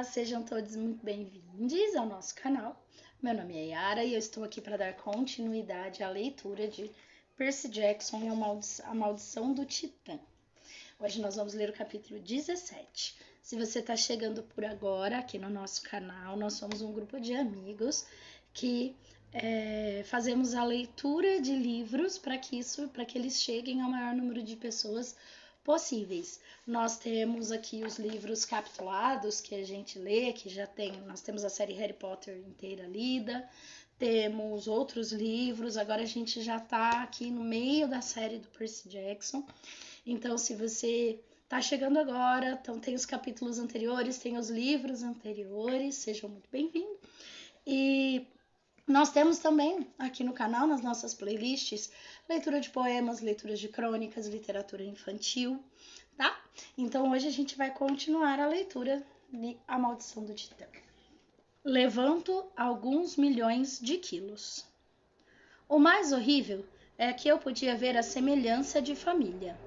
sejam todos muito bem-vindos ao nosso canal. Meu nome é Yara e eu estou aqui para dar continuidade à leitura de Percy Jackson e a Maldição do Titã. Hoje nós vamos ler o capítulo 17. Se você está chegando por agora aqui no nosso canal, nós somos um grupo de amigos que fazemos a leitura de livros para que eles cheguem ao maior número de pessoas possíveis. Nós temos aqui os livros capitulados que a gente lê, nós temos a série Harry Potter inteira lida, temos outros livros, agora a gente já está aqui no meio da série do Percy Jackson. Então, se você está chegando agora, então tem os capítulos anteriores, tem os livros anteriores, sejam muito bem-vindos. E nós temos também aqui no canal, nas nossas playlists, leitura de poemas, leituras de crônicas, literatura infantil, tá? Então hoje a gente vai continuar a leitura de A Maldição do Titã. Levanto alguns milhões de quilos. O mais horrível é que eu podia ver a semelhança de família.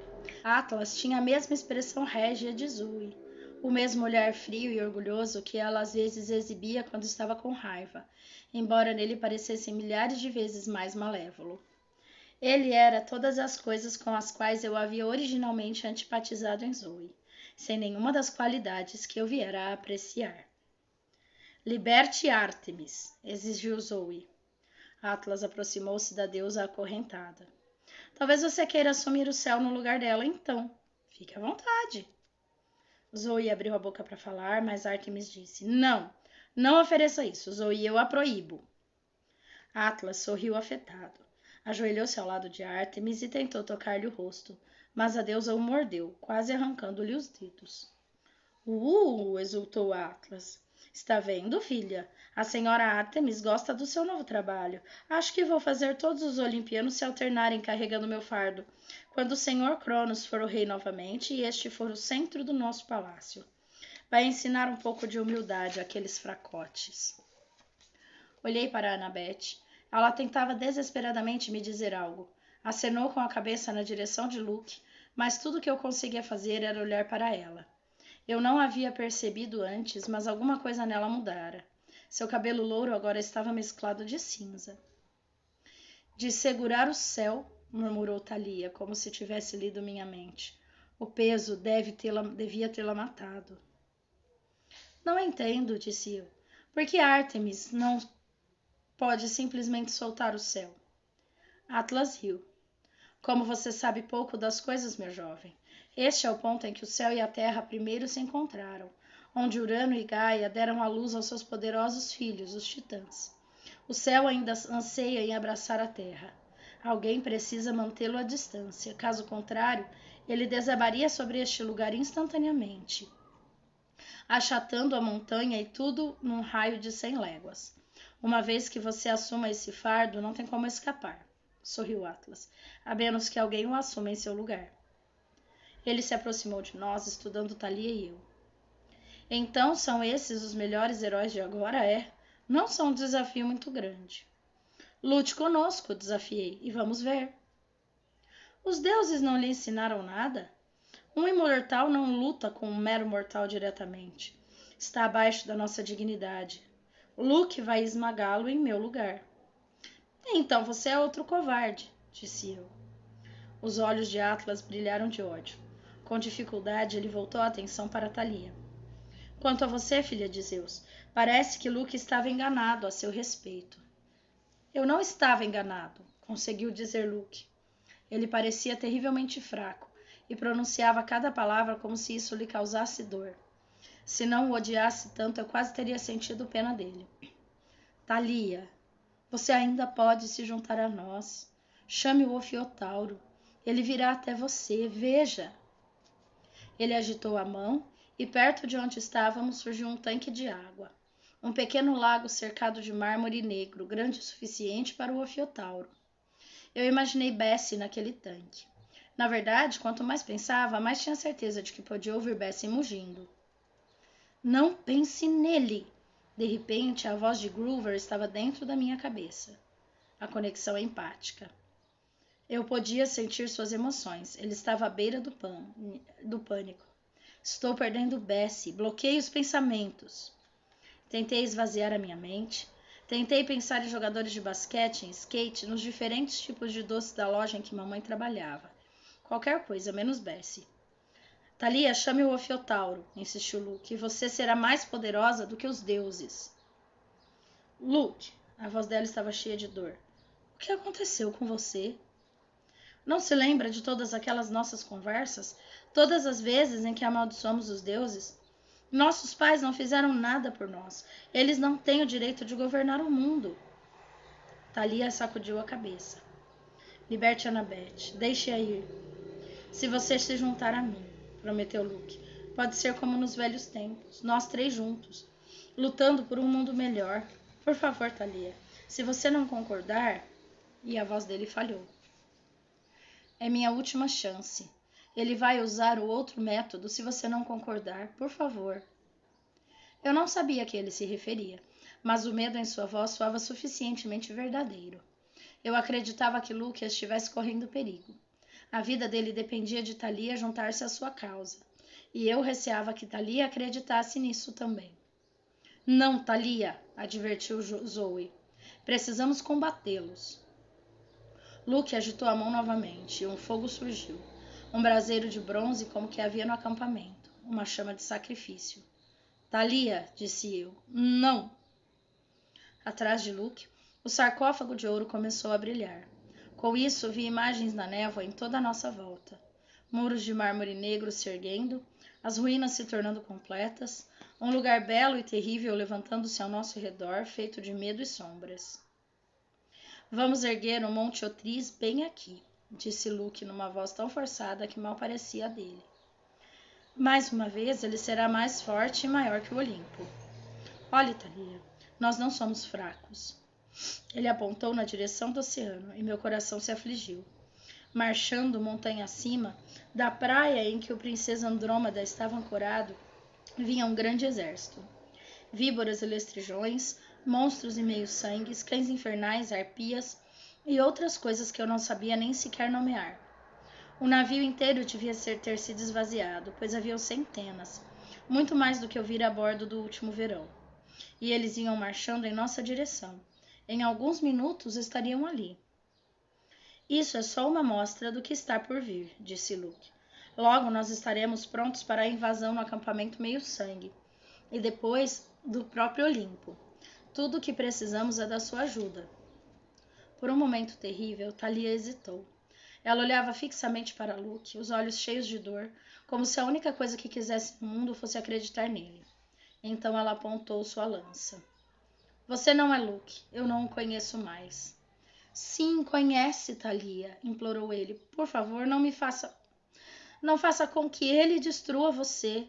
Atlas tinha a mesma expressão régia de Zoe, o mesmo olhar frio e orgulhoso que ela às vezes exibia quando estava com raiva, embora nele parecesse milhares de vezes mais malévolo. Ele era todas as coisas com as quais eu havia originalmente antipatizado em Zoe, sem nenhuma das qualidades que eu viera a apreciar. Liberte Ártemis, exigiu Zoe. Atlas aproximou-se da deusa acorrentada. Talvez você queira assumir o céu no lugar dela, então. Fique à vontade. Zoe abriu a boca para falar, mas Ártemis disse, não ofereça isso, Zoe, eu a proíbo. Atlas sorriu afetado. Ajoelhou-se ao lado de Ártemis e tentou tocar-lhe o rosto, mas a deusa o mordeu, quase arrancando-lhe os dedos. Exultou Atlas. Está vendo, filha? A senhora Ártemis gosta do seu novo trabalho. Acho que vou fazer todos os olimpianos se alternarem carregando meu fardo, quando o senhor Cronos for o rei novamente e este for o centro do nosso palácio. Vai ensinar um pouco de humildade àqueles fracotes. Olhei para Annabeth. Ela tentava desesperadamente me dizer algo. Acenou com a cabeça na direção de Luke, mas tudo que eu conseguia fazer era olhar para ela. Eu não a havia percebido antes, mas alguma coisa nela mudara. Seu cabelo louro agora estava mesclado de cinza. De segurar o céu, murmurou Thalia, como se tivesse lido minha mente. O peso devia tê-la matado. Não entendo, disse eu. Por que Ártemis não pode simplesmente soltar o céu? Atlas riu. Como você sabe pouco das coisas, meu jovem. Este é o ponto em que o céu e a terra primeiro se encontraram, onde Urano e Gaia deram à luz aos seus poderosos filhos, os titãs. O céu ainda anseia em abraçar a terra. Alguém precisa mantê-lo à distância, caso contrário, ele desabaria sobre este lugar instantaneamente, achatando a montanha e tudo num raio de 100 léguas. Uma vez que você assuma esse fardo, não tem como escapar, sorriu Atlas, a menos que alguém o assuma em seu lugar. Ele se aproximou de nós, estudando Thalia e eu. Então são esses os melhores heróis de agora, é? Não são um desafio muito grande. Lute conosco, desafiei, e vamos ver. Os deuses não lhe ensinaram nada? Um imortal não luta com um mero mortal diretamente. Está abaixo da nossa dignidade. Luke vai esmagá-lo em meu lugar. Então você é outro covarde, disse eu. Os olhos de Atlas brilharam de ódio. Com dificuldade, ele voltou a atenção para Thalia. Quanto a você, filha de Zeus, parece que Luke estava enganado a seu respeito. Eu não estava enganado, conseguiu dizer Luke. Ele parecia terrivelmente fraco e pronunciava cada palavra como se isso lhe causasse dor. Se não o odiasse tanto, eu quase teria sentido pena dele. Thalia, você ainda pode se juntar a nós. Chame o Ofiotauro. Ele virá até você, veja. Ele agitou a mão e perto de onde estávamos surgiu um tanque de água. Um pequeno lago cercado de mármore negro, grande o suficiente para o Ofiotauro. Eu imaginei Bessie naquele tanque. Na verdade, quanto mais pensava, mais tinha certeza de que podia ouvir Bessie mugindo. Não pense nele! De repente, a voz de Groover estava dentro da minha cabeça. A conexão é empática. Eu podia sentir suas emoções. Ele estava à beira do pânico. Estou perdendo Bessie. Bloqueio os pensamentos. Tentei esvaziar a minha mente. Tentei pensar em jogadores de basquete, em skate, nos diferentes tipos de doces da loja em que mamãe trabalhava. Qualquer coisa, menos Bessie. Thalia, chame o Ofiotauro, insistiu Luke. Você será mais poderosa do que os deuses. Luke, a voz dela estava cheia de dor. O que aconteceu com você? Não se lembra de todas aquelas nossas conversas? Todas as vezes em que amaldiçoamos os deuses? Nossos pais não fizeram nada por nós. Eles não têm o direito de governar o mundo. Thalia sacudiu a cabeça. Liberte Annabeth. Deixe-a ir. Se você se juntar a mim, prometeu Luke. Pode ser como nos velhos tempos, nós três juntos, lutando por um mundo melhor. Por favor, Thalia, se você não concordar... E a voz dele falhou. É minha última chance. Ele vai usar o outro método se você não concordar, por favor. Eu não sabia a que ele se referia, mas o medo em sua voz soava suficientemente verdadeiro. Eu acreditava que Luke estivesse correndo perigo. A vida dele dependia de Thalia juntar-se à sua causa, e eu receava que Thalia acreditasse nisso também. Não, Thalia, advertiu Zoe. Precisamos combatê-los. Luke agitou a mão novamente e um fogo surgiu. Um braseiro de bronze como que havia no acampamento. Uma chama de sacrifício. Thalia, disse eu. Não! Atrás de Luke, o sarcófago de ouro começou a brilhar. Com isso, vi imagens na névoa em toda a nossa volta. Muros de mármore negro se erguendo, as ruínas se tornando completas, um lugar belo e terrível levantando-se ao nosso redor, feito de medo e sombras. Vamos erguer o Monte Otris bem aqui, disse Luke numa voz tão forçada que mal parecia a dele. Mais uma vez, ele será mais forte e maior que o Olimpo. Olhe, Thalia, nós não somos fracos. Ele apontou na direção do oceano e meu coração se afligiu. Marchando montanha acima, da praia em que o princesa Andrômeda estava ancorado, vinha um grande exército. Víboras e lestrijões, monstros e meio-sangues, cães infernais, arpias e outras coisas que eu não sabia nem sequer nomear. O navio inteiro devia ter sido esvaziado, pois haviam centenas, muito mais do que eu vira a bordo do último verão. E eles iam marchando em nossa direção. Em alguns minutos estariam ali. Isso é só uma amostra do que está por vir, disse Luke. Logo nós estaremos prontos para a invasão no acampamento meio-sangue, e depois do próprio Olimpo. Tudo o que precisamos é da sua ajuda. Por um momento terrível, Thalia hesitou. Ela olhava fixamente para Luke, os olhos cheios de dor, como se a única coisa que quisesse no mundo fosse acreditar nele. Então ela apontou sua lança. Você não é Luke, eu não o conheço mais. Sim, conhece, Thalia, implorou ele. Por favor, não faça com que ele destrua você.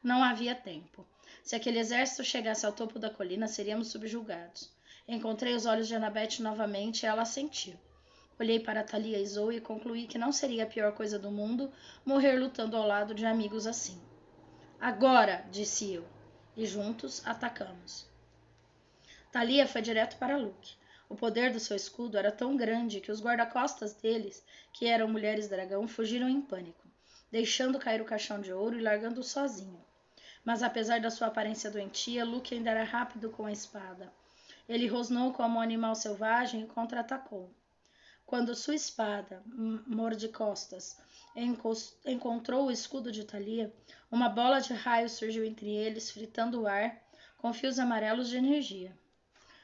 Não havia tempo. Se aquele exército chegasse ao topo da colina, seríamos subjugados. Encontrei os olhos de Annabeth novamente e ela assentiu. Olhei para Thalia e Zoe e concluí que não seria a pior coisa do mundo morrer lutando ao lado de amigos assim. Agora, disse eu, e juntos atacamos. Thalia foi direto para Luke. O poder do seu escudo era tão grande que os guarda-costas deles, que eram mulheres-dragão, fugiram em pânico, deixando cair o caixão de ouro e largando-o sozinho. Mas apesar da sua aparência doentia, Luke ainda era rápido com a espada. Ele rosnou como um animal selvagem e contra-atacou. Quando sua espada, mordicostas, encontrou o escudo de Thalia, uma bola de raio surgiu entre eles, fritando o ar com fios amarelos de energia.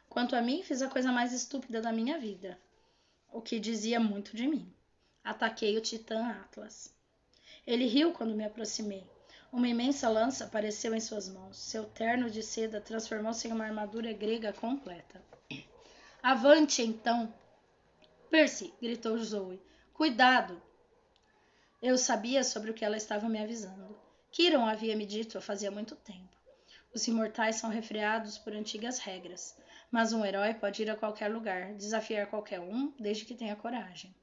Quanto a mim, fiz a coisa mais estúpida da minha vida, o que dizia muito de mim. Ataquei o Titã Atlas. Ele riu quando me aproximei. Uma imensa lança apareceu em suas mãos. Seu terno de seda transformou-se em uma armadura grega completa. Avante, então! Percy, gritou Zoe. Cuidado! Eu sabia sobre o que ela estava me avisando. Kiron havia me dito fazia muito tempo. Os imortais são refreados por antigas regras, mas um herói pode ir a qualquer lugar, desafiar qualquer um, desde que tenha coragem.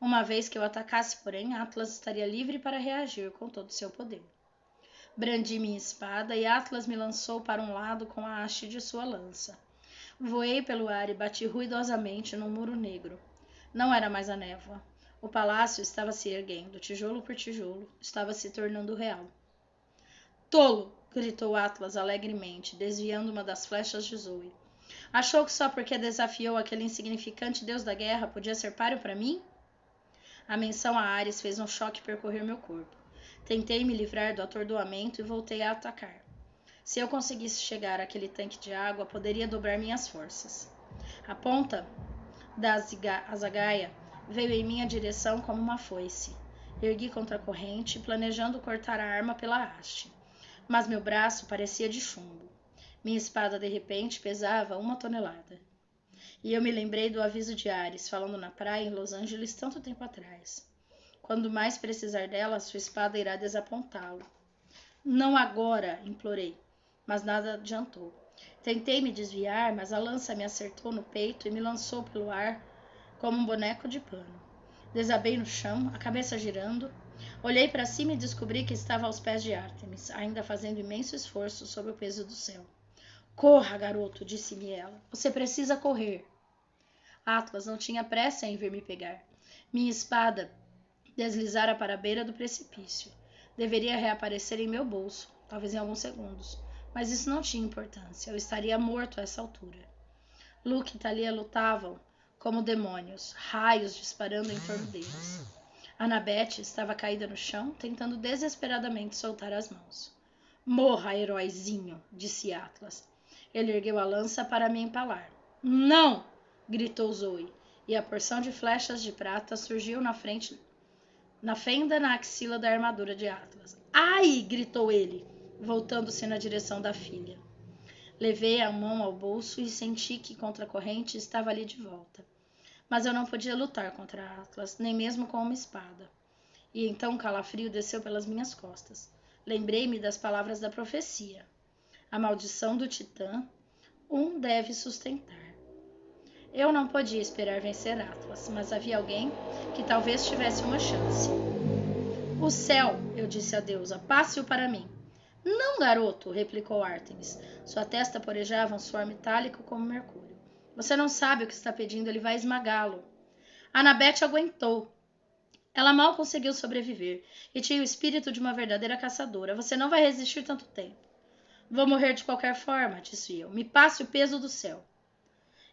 Uma vez que eu atacasse, porém, Atlas estaria livre para reagir com todo o seu poder. Brandi minha espada e Atlas me lançou para um lado com a haste de sua lança. Voei pelo ar e bati ruidosamente num muro negro. Não era mais a névoa. O palácio estava se erguendo, tijolo por tijolo, estava se tornando real. Tolo! Gritou Atlas alegremente, desviando uma das flechas de Zoe. Achou que só porque desafiou aquele insignificante deus da guerra podia ser páreo para mim? A menção a Ares fez um choque percorrer meu corpo. Tentei me livrar do atordoamento e voltei a atacar. Se eu conseguisse chegar àquele tanque de água, poderia dobrar minhas forças. A ponta da azagaia veio em minha direção como uma foice. Ergui contra a corrente, planejando cortar a arma pela haste. Mas meu braço parecia de chumbo. Minha espada, de repente, pesava 1 tonelada. E eu me lembrei do aviso de Ares, falando na praia em Los Angeles tanto tempo atrás. Quando mais precisar dela, sua espada irá desapontá-lo. Não agora, implorei, mas nada adiantou. Tentei me desviar, mas a lança me acertou no peito e me lançou pelo ar como um boneco de pano. Desabei no chão, a cabeça girando. Olhei para cima e descobri que estava aos pés de Ártemis, ainda fazendo imenso esforço sob o peso do céu. Corra, garoto, disse-me ela. Você precisa correr. Atlas não tinha pressa em vir me pegar. Minha espada deslizara para a beira do precipício. Deveria reaparecer em meu bolso, talvez em alguns segundos. Mas isso não tinha importância. Eu estaria morto a essa altura. Luke e Thalia lutavam como demônios, raios disparando em torno deles. Annabeth estava caída no chão, tentando desesperadamente soltar as mãos. Morra, heróizinho, disse Atlas. Ele ergueu a lança para me empalar. Não! Gritou Zoe, e a porção de flechas de prata surgiu na fenda na axila da armadura de Atlas. Ai! Gritou ele, voltando-se na direção da filha. Levei a mão ao bolso e senti que contra a corrente estava ali de volta. Mas eu não podia lutar contra Atlas, nem mesmo com uma espada. E então um calafrio desceu pelas minhas costas. Lembrei-me das palavras da profecia. A maldição do Titã, um deve sustentar. Eu não podia esperar vencer Atlas, mas havia alguém que talvez tivesse uma chance. O céu, eu disse à deusa, passe-o para mim. Não, garoto, replicou Ártemis. Sua testa porejava um suor metálico como mercúrio. Você não sabe o que está pedindo, ele vai esmagá-lo. Annabeth aguentou. Ela mal conseguiu sobreviver e tinha o espírito de uma verdadeira caçadora. Você não vai resistir tanto tempo. Vou morrer de qualquer forma, disse eu. Me passe o peso do céu.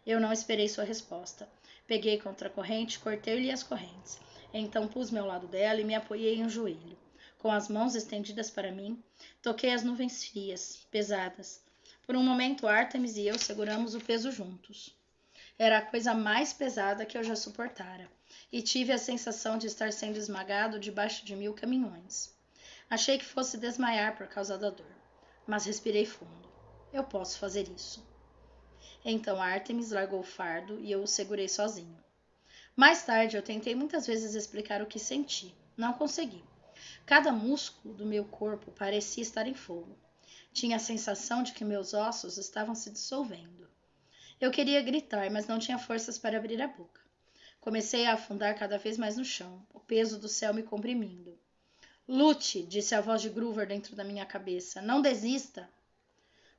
Eu não esperei sua resposta. Peguei contra a corrente, cortei-lhe as correntes. Então pus-me ao lado dela e me apoiei em um joelho. Com as mãos estendidas para mim, toquei as nuvens frias, pesadas. Por um momento, Ártemis e eu seguramos o peso juntos. Era a coisa mais pesada que eu já suportara, e tive a sensação de estar sendo esmagado debaixo de 1000 caminhões. Achei que fosse desmaiar por causa da dor, mas respirei fundo. Eu posso fazer isso. Então Ártemis largou o fardo e eu o segurei sozinho. Mais tarde eu tentei muitas vezes explicar o que senti. Não consegui. Cada músculo do meu corpo parecia estar em fogo. Tinha a sensação de que meus ossos estavam se dissolvendo. Eu queria gritar, mas não tinha forças para abrir a boca. Comecei a afundar cada vez mais no chão, o peso do céu me comprimindo. Lute, disse a voz de Groover dentro da minha cabeça. Não desista.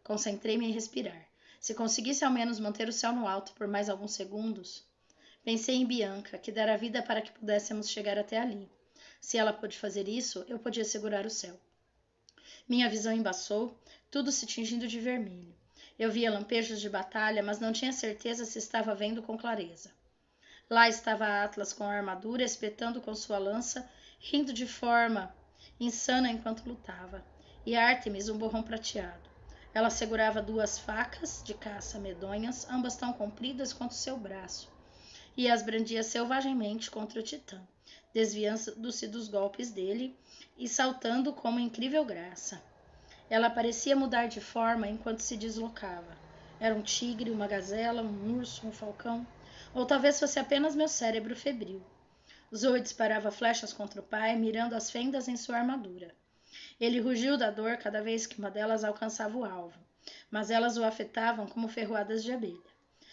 Concentrei-me em respirar. Se conseguisse ao menos manter o céu no alto por mais alguns segundos. Pensei em Bianca, que dera vida para que pudéssemos chegar até ali. Se ela pôde fazer isso, eu podia segurar o céu. Minha visão embaçou, tudo se tingindo de vermelho. Eu via lampejos de batalha, mas não tinha certeza se estava vendo com clareza. Lá estava Atlas com a armadura, espetando com sua lança, rindo de forma insana enquanto lutava, e Ártemis um borrão prateado. Ela segurava 2 facas de caça medonhas, ambas tão compridas quanto seu braço, e as brandia selvagemmente contra o Titã, desviando-se dos golpes dele e saltando com uma incrível graça. Ela parecia mudar de forma enquanto se deslocava. Era um tigre, uma gazela, um urso, um falcão, ou talvez fosse apenas meu cérebro febril. Zoe disparava flechas contra o pai, mirando as fendas em sua armadura. Ele rugiu da dor cada vez que uma delas alcançava o alvo, mas elas o afetavam como ferroadas de abelha.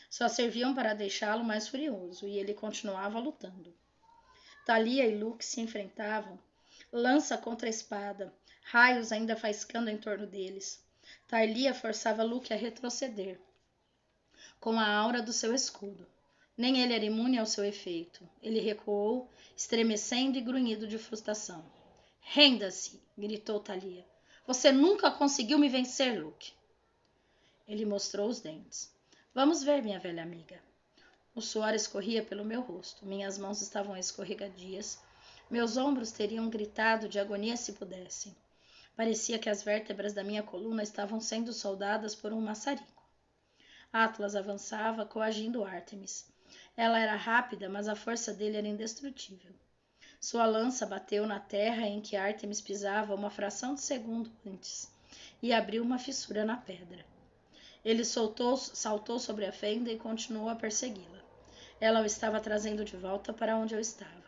Só serviam para deixá-lo mais furioso, e ele continuava lutando. Thalia e Luke se enfrentavam, lança contra espada, raios ainda faiscando em torno deles. Thalia forçava Luke a retroceder, com a aura do seu escudo. Nem ele era imune ao seu efeito. Ele recuou, estremecendo e grunhido de frustração. Renda-se, gritou Thalia. Você nunca conseguiu me vencer, Luke. Ele mostrou os dentes. Vamos ver, minha velha amiga. O suor escorria pelo meu rosto. Minhas mãos estavam escorregadias. Meus ombros teriam gritado de agonia se pudessem. Parecia que as vértebras da minha coluna estavam sendo soldadas por um maçarico. Atlas avançava, coagindo Ártemis. Ela era rápida, mas a força dele era indestrutível. Sua lança bateu na terra em que Ártemis pisava uma fração de segundo antes e abriu uma fissura na pedra. Ele saltou sobre a fenda e continuou a persegui-la. Ela o estava trazendo de volta para onde eu estava.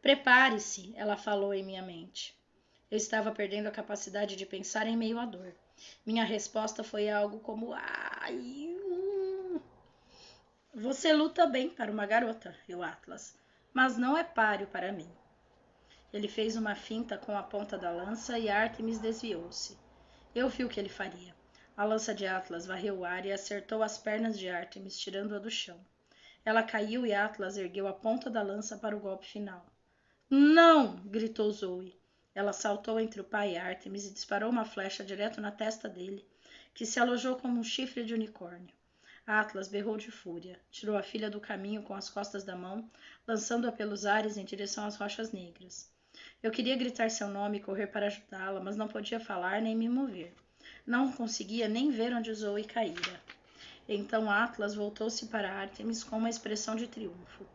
Prepare-se, ela falou em minha mente. Eu estava perdendo a capacidade de pensar em meio à dor. Minha resposta foi algo como... Ai, Você luta bem para uma garota, Atlas, mas não é páreo para mim. Ele fez uma finta com a ponta da lança e Ártemis desviou-se. Eu vi o que ele faria. A lança de Atlas varreu o ar e acertou as pernas de Ártemis, tirando-a do chão. Ela caiu e Atlas ergueu a ponta da lança para o golpe final. Não! Gritou Zoe. Ela saltou entre o pai e Ártemis e disparou uma flecha direto na testa dele, que se alojou como um chifre de unicórnio. Atlas berrou de fúria, tirou a filha do caminho com as costas da mão, lançando-a pelos ares em direção às rochas negras. Eu queria gritar seu nome e correr para ajudá-la, mas não podia falar nem me mover. Não conseguia nem ver onde Zoe caíra. Então Atlas voltou-se para Ártemis com uma expressão de triunfo.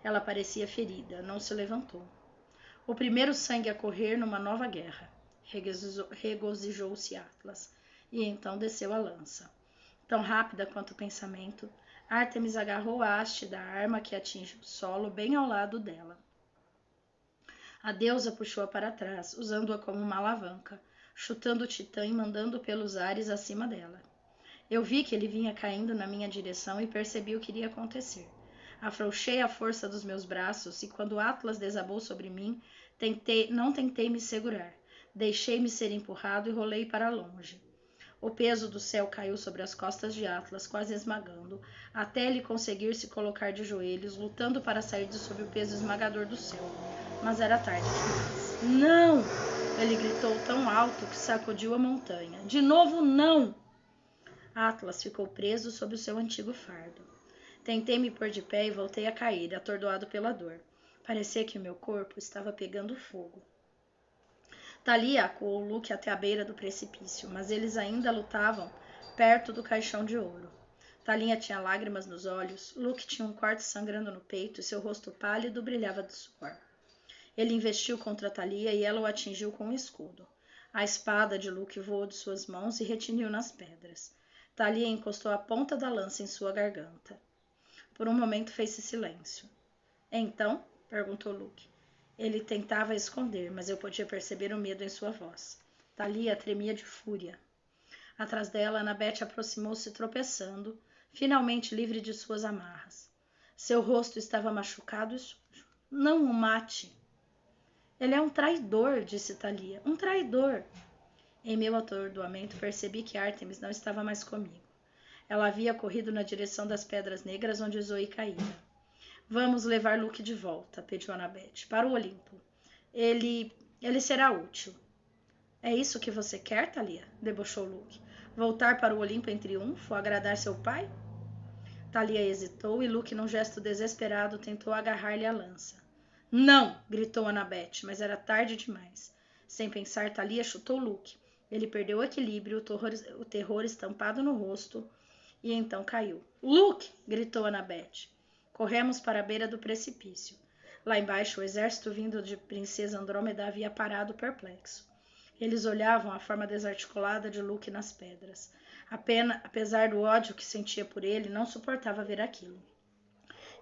Ela parecia ferida, não se levantou. O primeiro sangue a correr numa nova guerra. Regozijou-se Atlas, e então desceu a lança. Tão rápida quanto o pensamento, Ártemis agarrou a haste da arma que atinge o solo bem ao lado dela. A deusa puxou-a para trás, usando-a como uma alavanca, chutando o titã e mandando pelos ares acima dela. Eu vi que ele vinha caindo na minha direção e percebi o que iria acontecer. Afrouxei a força dos meus braços e quando Atlas desabou sobre mim, não tentei me segurar. Deixei-me ser empurrado e rolei para longe. O peso do céu caiu sobre as costas de Atlas, quase esmagando, até ele conseguir se colocar de joelhos, lutando para sair de sob o peso esmagador do céu. Mas era tarde demais. Não! Ele gritou tão alto que sacudiu a montanha. De novo, não! Atlas ficou preso sob o seu antigo fardo. Tentei me pôr de pé e voltei a cair, atordoado pela dor. Parecia que o meu corpo estava pegando fogo. Thalia acuou Luke até a beira do precipício, mas eles ainda lutavam perto do caixão de ouro. Thalia tinha lágrimas nos olhos, Luke tinha um corte sangrando no peito e seu rosto pálido brilhava de suor. Ele investiu contra Thalia e ela o atingiu com um escudo. A espada de Luke voou de suas mãos e retiniu nas pedras. Thalia encostou a ponta da lança em sua garganta. Por um momento fez-se silêncio. Então? Perguntou Luke. Ele tentava esconder, mas eu podia perceber o medo em sua voz. Thalia tremia de fúria. Atrás dela, Annabeth aproximou-se tropeçando, finalmente livre de suas amarras. Seu rosto estava machucado e sujo. Não o mate. Ele é um traidor, disse Thalia. Um traidor. Em meu atordoamento, percebi que Ártemis não estava mais comigo. Ela havia corrido na direção das pedras negras onde Zoe caíra. Vamos levar Luke de volta, pediu Annabeth, para o Olimpo. Ele será útil. É isso que você quer, Thalia? Debochou Luke. Voltar para o Olimpo em triunfo, agradar seu pai? Thalia hesitou e Luke, num gesto desesperado, tentou agarrar-lhe a lança. Não! Gritou Annabeth, mas era tarde demais. Sem pensar, Thalia chutou Luke. Ele perdeu o equilíbrio, o terror estampado no rosto, e então caiu. Luke! Gritou Annabeth. Corremos para a beira do precipício. Lá embaixo, o exército vindo de Princesa Andrômeda havia parado perplexo. Eles olhavam a forma desarticulada de Luke nas pedras. Apesar do ódio que sentia por ele, não suportava ver aquilo.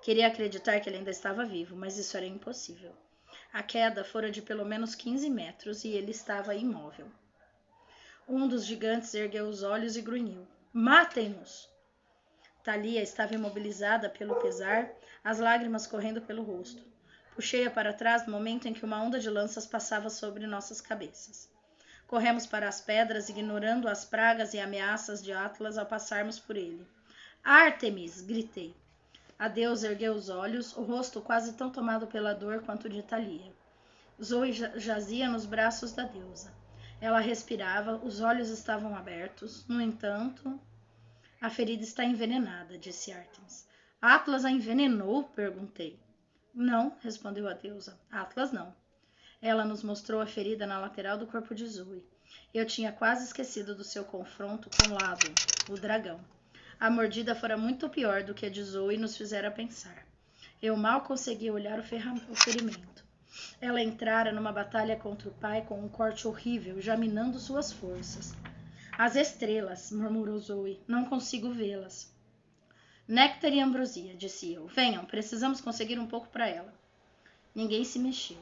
Queria acreditar que ele ainda estava vivo, mas isso era impossível. A queda fora de pelo menos 15 metros e ele estava imóvel. Um dos gigantes ergueu os olhos e grunhiu. Matem-nos! Thalia estava imobilizada pelo pesar, as lágrimas correndo pelo rosto. Puxei-a para trás no momento em que uma onda de lanças passava sobre nossas cabeças. Corremos para as pedras, ignorando as pragas e ameaças de Atlas ao passarmos por ele. Ártemis! Gritei. A deusa ergueu os olhos, o rosto quase tão tomado pela dor quanto o de Thalia. Zoe jazia nos braços da deusa. Ela respirava, os olhos estavam abertos. No entanto, a ferida está envenenada, disse Ártemis. Atlas a envenenou? Perguntei. Não, respondeu a deusa. Atlas não. Ela nos mostrou a ferida na lateral do corpo de Zoe. Eu tinha quase esquecido do seu confronto com Ladon, o dragão. A mordida fora muito pior do que a de Zoe e nos fizera pensar. Eu mal conseguia olhar o ferimento. Ela entrara numa batalha contra o pai com um corte horrível, já minando suas forças. As estrelas, murmurou Zoe. Não consigo vê-las. Néctar e ambrosia, disse eu. Venham, precisamos conseguir um pouco para ela. Ninguém se mexeu.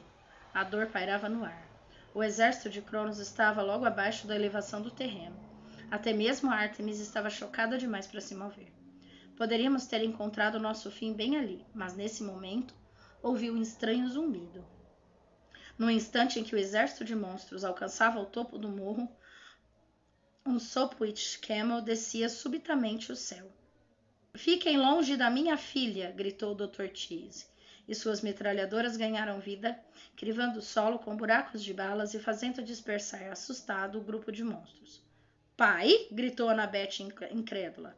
A dor pairava no ar. O exército de Cronos estava logo abaixo da elevação do terreno. Até mesmo a Ártemis estava chocada demais para se mover. Poderíamos ter encontrado nosso fim bem ali, mas nesse momento ouvi um estranho zumbido. No instante em que o exército de monstros alcançava o topo do morro, um Sopwith Camel descia subitamente o céu. Fiquem longe da minha filha, gritou o Dr. Chase, e suas metralhadoras ganharam vida, crivando o solo com buracos de balas e fazendo dispersar assustado o grupo de monstros. Pai? Gritou Annabeth incrédula.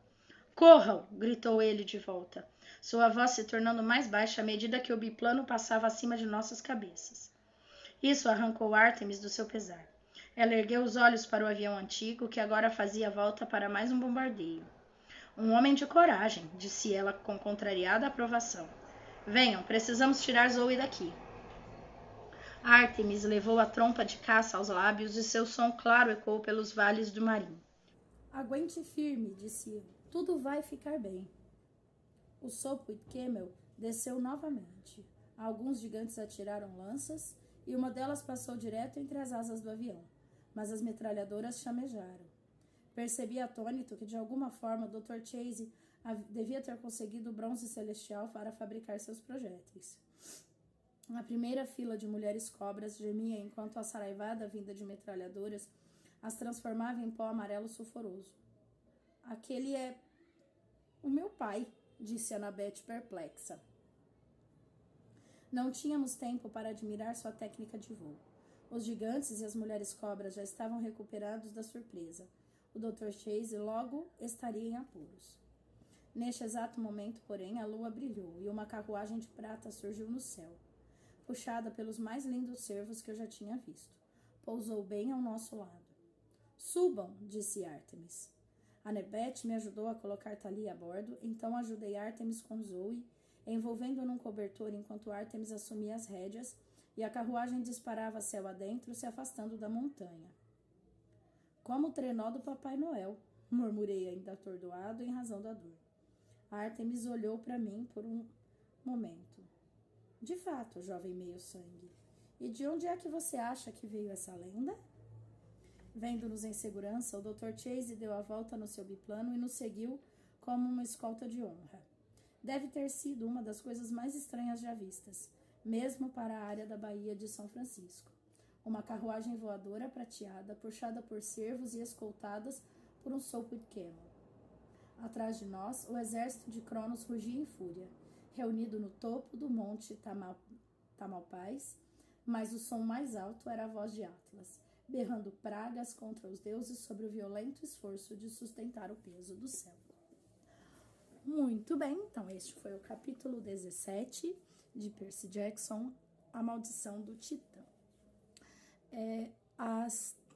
Corram! Gritou ele de volta, sua voz se tornando mais baixa à medida que o biplano passava acima de nossas cabeças. Isso arrancou Ártemis do seu pesar. Ela ergueu os olhos para o avião antigo, que agora fazia volta para mais um bombardeio. Um homem de coragem, disse ela com contrariada aprovação. Venham, precisamos tirar Zoe daqui. Ártemis levou a trompa de caça aos lábios e seu som claro ecoou pelos vales do marim. Aguente firme, disse eu. Tudo vai ficar bem. O Sopwith Camel desceu novamente. Alguns gigantes atiraram lanças e uma delas passou direto entre as asas do avião, mas as metralhadoras chamejaram. Percebi atônito que de alguma forma o Dr. Chase devia ter conseguido o bronze celestial para fabricar seus projéteis. A primeira fila de mulheres cobras gemia enquanto a saraivada vinda de metralhadoras as transformava em pó amarelo sulfuroso. Aquele é o meu pai, disse Annabeth perplexa. Não tínhamos tempo para admirar sua técnica de voo. Os gigantes e as mulheres cobras já estavam recuperados da surpresa. O Dr. Chase logo estaria em apuros. Neste exato momento, porém, a lua brilhou e uma carruagem de prata surgiu no céu, puxada pelos mais lindos cervos que eu já tinha visto. Pousou bem ao nosso lado. Subam, disse Ártemis. Annabeth me ajudou a colocar Thalia a bordo, então ajudei Ártemis com Zoe, envolvendo-a num cobertor enquanto Ártemis assumia as rédeas e a carruagem disparava céu adentro, se afastando da montanha. Como o trenó do Papai Noel, murmurei ainda atordoado em razão da dor. Ártemis olhou para mim por um momento. De fato, jovem meio-sangue. E de onde é que você acha que veio essa lenda? Vendo-nos em segurança, o Dr. Chase deu a volta no seu biplano e nos seguiu como uma escolta de honra. Deve ter sido uma das coisas mais estranhas já vistas, mesmo para a área da Baía de São Francisco. Uma carruagem voadora prateada, puxada por cervos e escoltadas por um Sopwith Camel. Atrás de nós, o exército de Cronos rugia em fúria, reunido no topo do monte Tamalpais, mas o som mais alto era a voz de Atlas, berrando pragas contra os deuses sobre o violento esforço de sustentar o peso do céu. Muito bem, então este foi o capítulo 17 de Percy Jackson, A Maldição do Titã.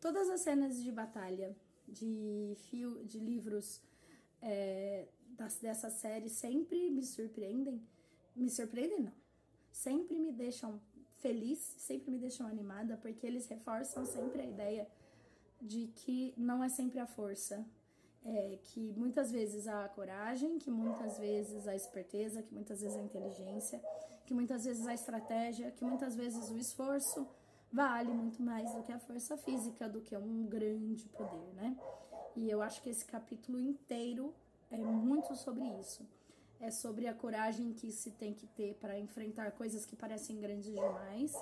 Todas as cenas de batalha de livros dessa série sempre me surpreendem não, sempre me deixam feliz, sempre me deixam animada, porque eles reforçam sempre a ideia de que não é sempre a força, que muitas vezes há a coragem, que muitas vezes a esperteza, que muitas vezes a inteligência, que muitas vezes a estratégia, que muitas vezes o esforço vale muito mais do que a força física, do que um grande poder, né? E eu acho que esse capítulo inteiro é muito sobre isso. É sobre a coragem que se tem que ter para enfrentar coisas que parecem grandes demais.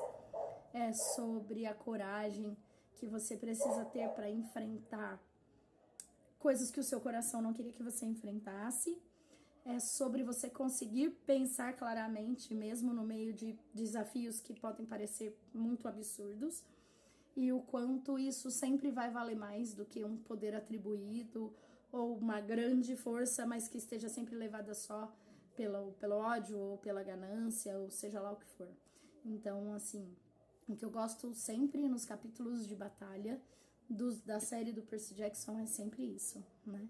É sobre a coragem que você precisa ter para enfrentar coisas que o seu coração não queria que você enfrentasse. é sobre você conseguir pensar claramente, mesmo no meio de desafios que podem parecer muito absurdos, e o quanto isso sempre vai valer mais do que um poder atribuído ou uma grande força, mas que esteja sempre levada só pelo ódio ou pela ganância, ou seja lá o que for. Então, assim, o que eu gosto sempre nos capítulos de batalha da série do Percy Jackson é sempre isso, né?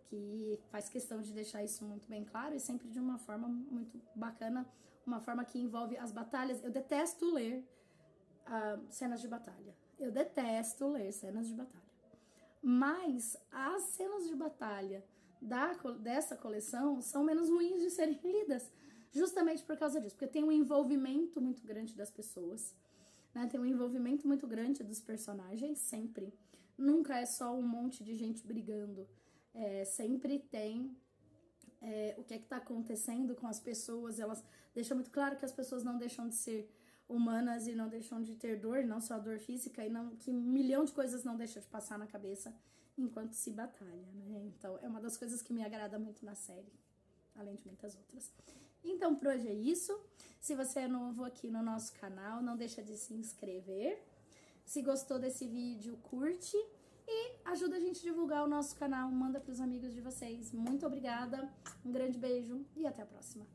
Que faz questão de deixar isso muito bem claro e sempre de uma forma muito bacana, uma forma que envolve as batalhas. Eu detesto ler cenas de batalha. Eu detesto ler cenas de batalha. Mas as cenas de batalha dessa coleção são menos ruins de serem lidas, justamente por causa disso, porque tem um envolvimento muito grande das pessoas, né? Tem um envolvimento muito grande dos personagens, sempre. Nunca é só um monte de gente brigando. Sempre tem o que é que tá acontecendo com as pessoas. Elas deixam muito claro que as pessoas não deixam de ser humanas e não deixam de ter dor, não só dor física, e não que 1 milhão de coisas não deixam de passar na cabeça enquanto se batalha, né? Então, é uma das coisas que me agrada muito na série, além de muitas outras. Então, por hoje é isso. Se você é novo aqui no nosso canal, não deixa de se inscrever. Se gostou desse vídeo, curte e ajuda a gente a divulgar o nosso canal, manda para os amigos de vocês. Muito obrigada, um grande beijo e até a próxima.